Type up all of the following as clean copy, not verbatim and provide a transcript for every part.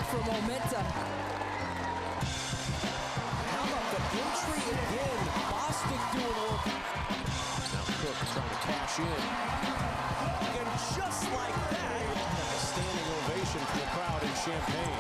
for momentum. How about the entry again? Bostic doing work. Now Cook trying to cash in. And just like that, A standing ovation from the crowd in Champaign.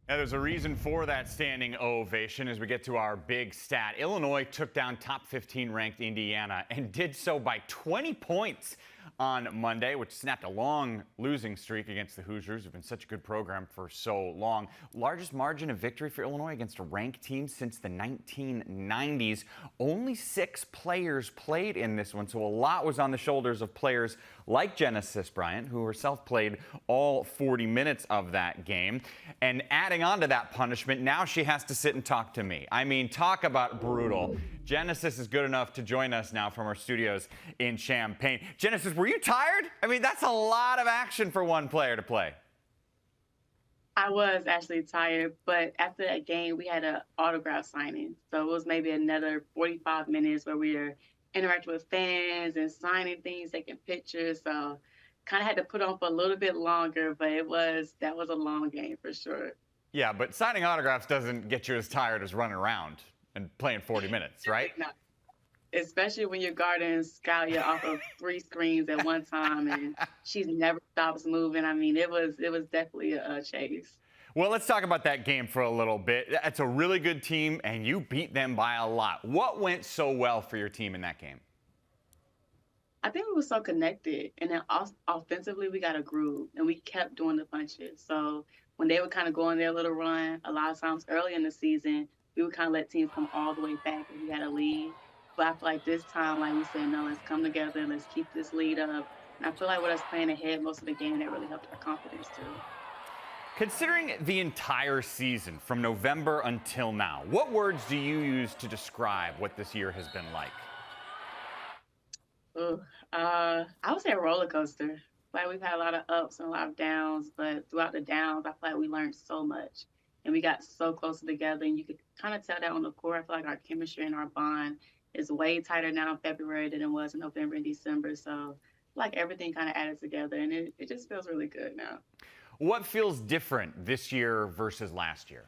Now, there's a reason for that standing ovation as we get to our big stat. Illinois took down top 15 ranked Indiana and did so by 20 points on Monday, which snapped a long losing streak against the Hoosiers, who've been such a good program for so long. Largest margin of victory for Illinois against a ranked team since the 1990s. Only 6 players played in this one, so a lot was on the shoulders of players like Genesis Bryant, who herself played all 40 minutes of that game. And adding on to that punishment, now she has to sit and talk to me. I mean, talk about brutal. Genesis is good enough to join us now from our studios in Champaign. Genesis, were you tired? I mean, that's a lot of action for one player to play. I was actually tired, but after that game, we had an autograph signing. So it was maybe another 45 minutes where we were interacting with fans and signing things, taking pictures. So kind of had to put on for a little bit longer, but that was a long game for sure. Yeah, but signing autographs doesn't get you as tired as running around and playing 40 minutes, right? No. Especially when you're guarding Scalia off of 3 screens at one time, and she never stops moving. I mean, it was definitely a chase. Well, let's talk about that game for a little bit. That's a really good team, and you beat them by a lot. What went so well for your team in that game? I think we were so connected, and then offensively we got a groove, and we kept doing the punches. So when they would kind of go on their little run, a lot of times early in the season, we would kind of let teams come all the way back and we had a lead. But I feel like this time, like we said, no, let's come together and let's keep this lead up. And I feel like with us playing ahead most of the game, that really helped our confidence too. Considering the entire season from November until now, what words do you use to describe what this year has been like? I would say a roller coaster. Like we've had a lot of ups and a lot of downs, but throughout the downs, I feel like we learned so much. And we got so close together, and you could kind of tell that on the court. I feel like our chemistry and our bond is way tighter now in February than it was in November and December. So like everything kind of added together, and it just feels really good now. What feels different this year versus last year?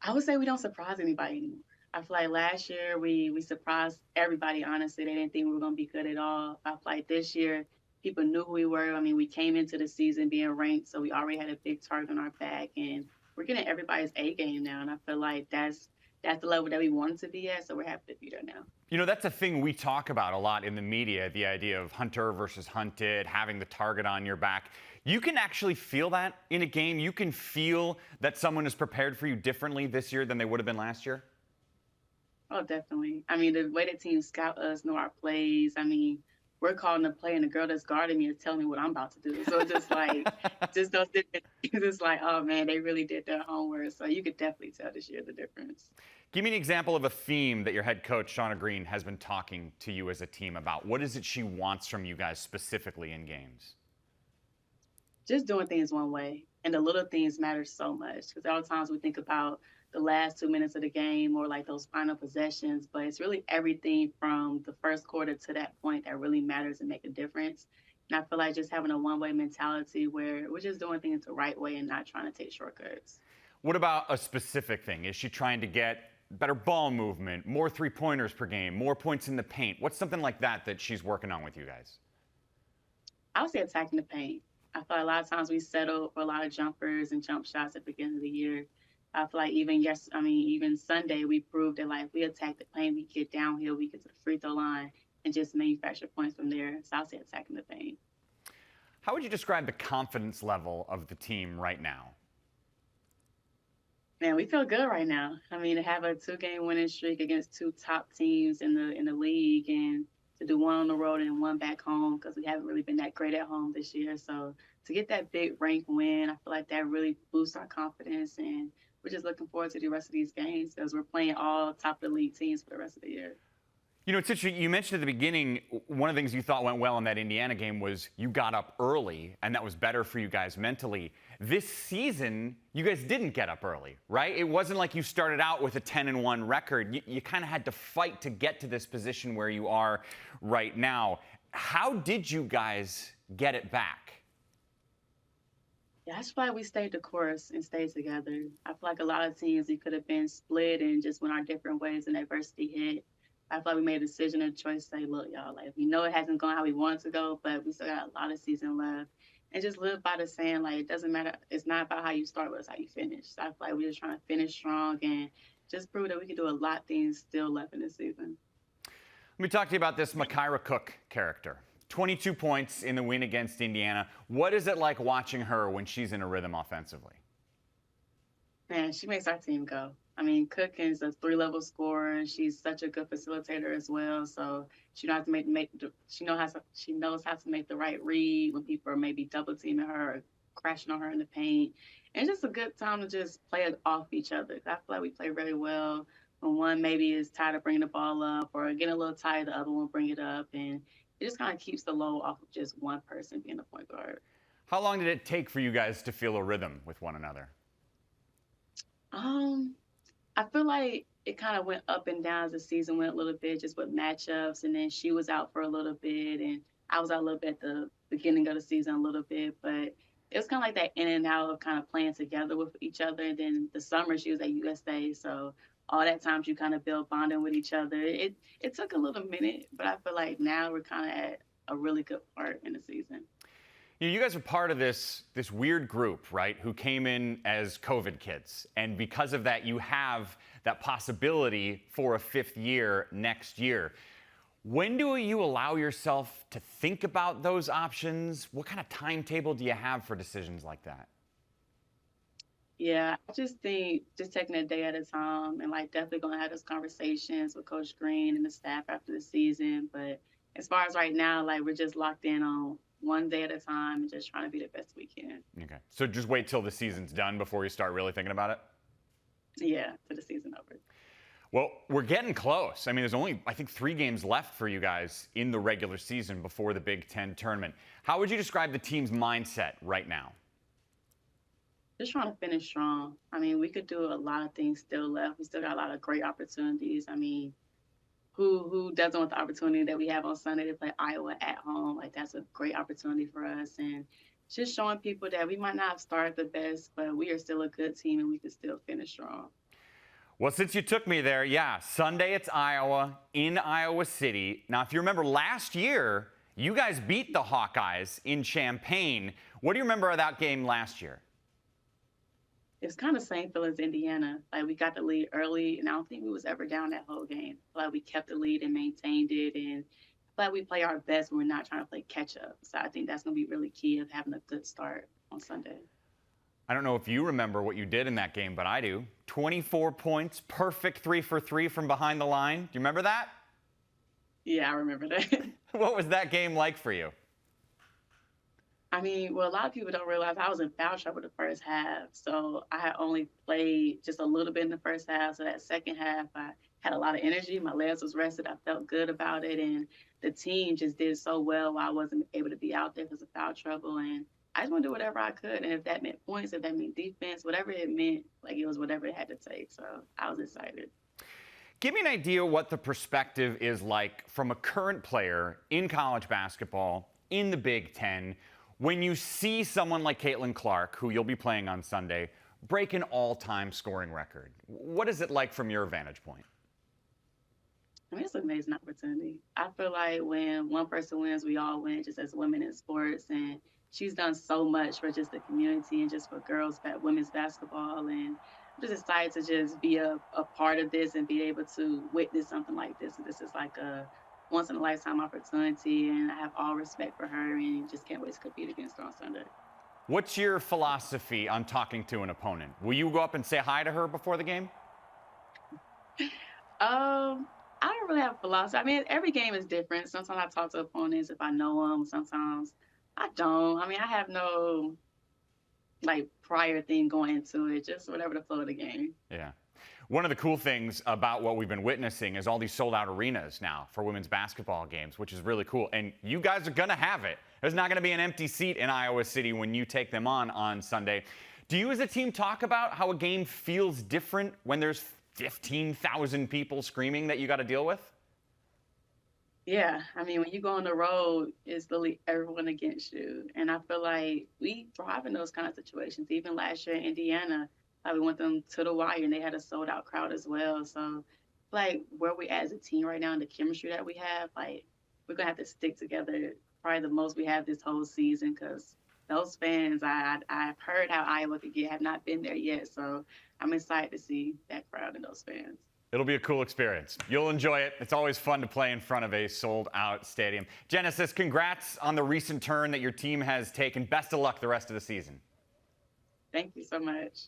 I would say we don't surprise anybody anymore. I feel like last year we surprised everybody, honestly. They didn't think we were going to be good at all. I feel like this year people knew who we were. I mean, we came into the season being ranked, so we already had a big target on our back, and we're getting everybody's A game now, and I feel like that's the level that we wanted to be at, so we're happy to be there now. You know, that's a thing we talk about a lot in the media, the idea of hunter versus hunted, having the target on your back. You can actually feel that in a game? You can feel that someone is prepared for you differently this year than they would have been last year? Oh, definitely. I mean, the way the team scout us, know our plays, I mean, we're calling the play, and the girl that's guarding me is telling me what I'm about to do. So it's just like, just those different things. It's like, oh, man, they really did their homework. So you could definitely tell this year the difference. Give me an example of a theme that your head coach, Shauna Green, has been talking to you as a team about. What is it she wants from you guys specifically in games? Just doing things one way. And the little things matter so much. Because a lot of times we think about the last 2 minutes of the game or like those final possessions, but it's really everything from the first quarter to that point that really matters and make a difference. And I feel like just having a one-way mentality where we're just doing things the right way and not trying to take shortcuts. What about a specific thing? Is she trying to get better ball movement, more three-pointers per game, more points in the paint? What's something like that that she's working on with you guys? I would say attacking the paint. I feel like a lot of times we settle for a lot of jumpers and jump shots at the beginning of the year. I feel like even Sunday, we proved that like if we attack the paint, we get downhill, we get to the free throw line and just manufacture points from there. So I'll say attacking the paint. How would you describe the confidence level of the team right now? Man, we feel good right now. I mean, to have a 2-game winning streak against 2 top teams in the league, and to do 1 on the road and 1 back home, because we haven't really been that great at home this year. So to get that big rank win, I feel like that really boosts our confidence, and we're just looking forward to the rest of these games because we're playing all top of the league teams for the rest of the year. You know, it's interesting. You mentioned at the beginning, one of the things you thought went well in that Indiana game was you got up early, and that was better for you guys mentally. This season, you guys didn't get up early, right? It wasn't like you started out with a 10-1 record. You kind of had to fight to get to this position where you are right now. How did you guys get it back? Yeah, that's why we stayed the course and stayed together. I feel like a lot of teams, we could have been split and just went our different ways and adversity hit. I feel like we made a decision and choice to say, look, y'all, like, we know it hasn't gone how we want it to go, but we still got a lot of season left. And just live by the saying, like, it doesn't matter. It's not about how you start, but it's how you finish. So I feel like we're just trying to finish strong and just prove that we can do a lot of things still left in the season. Let me talk to you about this Makira Cook character. 22 points in the win against Indiana. What is it like watching her when she's in a rhythm offensively? Man, she makes our team go. I mean, Cook is a 3-level scorer, and she's such a good facilitator as well. So she knows she knows how to make the right read when people are maybe double teaming her or crashing on her in the paint. And it's just a good time to just play off each other. I feel like we play really well when one maybe is tired of bringing the ball up or getting a little tired, the other one bring it up, and it just kind of keeps the load off of just one person being the point guard. How long did it take for you guys to feel a rhythm with one another? I feel like it kind of went up and down as the season went a little bit, just with matchups, and then she was out for a little bit, and I was out a little bit at the beginning of the season a little bit, but it was kind of like that in and out of kind of playing together with each other. And then the summer she was at USA, so all that time you kind of build bonding with each other. It took a little minute, but I feel like now we're kind of at a really good part in the season. You guys are part of this weird group, right, who came in as COVID kids. And because of that, you have that possibility for a 5th year next year. When do you allow yourself to think about those options? What kind of timetable do you have for decisions like that? Yeah, I just think just taking a day at a time and like definitely gonna have those conversations with Coach Green and the staff after the season. But as far as right now, like we're just locked in on one day at a time and just trying to be the best we can. Okay. So just wait till the season's done before you start really thinking about it? Yeah, to the season over. Well, we're getting close. I mean, there's only, I think, 3 games left for you guys in the regular season before the Big Ten tournament. How would you describe the team's mindset right now? Just trying to finish strong. I mean, we could do a lot of things still left. We still got a lot of great opportunities. I mean, who doesn't want the opportunity that we have on Sunday to play Iowa at home? Like, that's a great opportunity for us. And just showing people that we might not have started the best, but we are still a good team and we can still finish strong. Well, since you took me there, yeah, Sunday it's Iowa in Iowa City. Now, if you remember last year, you guys beat the Hawkeyes in Champaign. What do you remember of that game last year? It's kind of the same feel as Indiana. Like, we got the lead early, and I don't think we was ever down that whole game. Like, we kept the lead and maintained it, and I feel like we play our best when we're not trying to play catch-up. So I think that's going to be really key of having a good start on Sunday. I don't know if you remember what you did in that game, but I do. 24 points, perfect 3 for 3 from behind the line. Do you remember that? Yeah, I remember that. What was that game like for you? I mean, well, a lot of people don't realize I was in foul trouble the first half. So I had only played just a little bit in the first half. So that second half, I had a lot of energy. My legs was rested. I felt good about it. And the team just did so well while I wasn't able to be out there because of foul trouble. And I just want to do whatever I could. And if that meant points, if that meant defense, whatever it meant, like it was whatever it had to take. So I was excited. Give me an idea what the perspective is like from a current player in college basketball, in the Big Ten, when you see someone like Caitlin Clark, who you'll be playing on Sunday, break an all-time scoring record. What is it like from your vantage point? I mean, it's an amazing opportunity. I feel like when one person wins, we all win, just as women in sports. And she's done so much for just the community and just for women's basketball. And I'm just excited to just be a part of this and be able to witness something like this. This is like a once-in-a-lifetime opportunity, and I have all respect for her and just can't wait to compete against her on Sunday. What's your philosophy on talking to an opponent? Will you go up and say hi to her before the game? I don't really have a philosophy. I mean, every game is different. Sometimes I talk to opponents if I know them. Sometimes I don't. I mean, I have no, like, prior thing going into it. Just whatever the flow of the game. Yeah. One of the cool things about what we've been witnessing is all these sold-out arenas now for women's basketball games, which is really cool. And you guys are going to have it. There's not going to be an empty seat in Iowa City when you take them on Sunday. Do you as a team talk about how a game feels different when there's 15,000 people screaming that you got to deal with? Yeah, I mean, when you go on the road, it's literally everyone against you. And I feel like we thrive in those kind of situations. Even last year in Indiana, we went them to the wire and they had a sold out crowd as well. So, like, where we at as a team right now and the chemistry that we have, like, we're going to have to stick together probably the most we have this whole season because those fans, I've heard how Iowa could get, have not been there yet. So, I'm excited to see that crowd and those fans. It'll be a cool experience. You'll enjoy it. It's always fun to play in front of a sold-out stadium. Genesis, congrats on the recent turn that your team has taken. Best of luck the rest of the season. Thank you so much.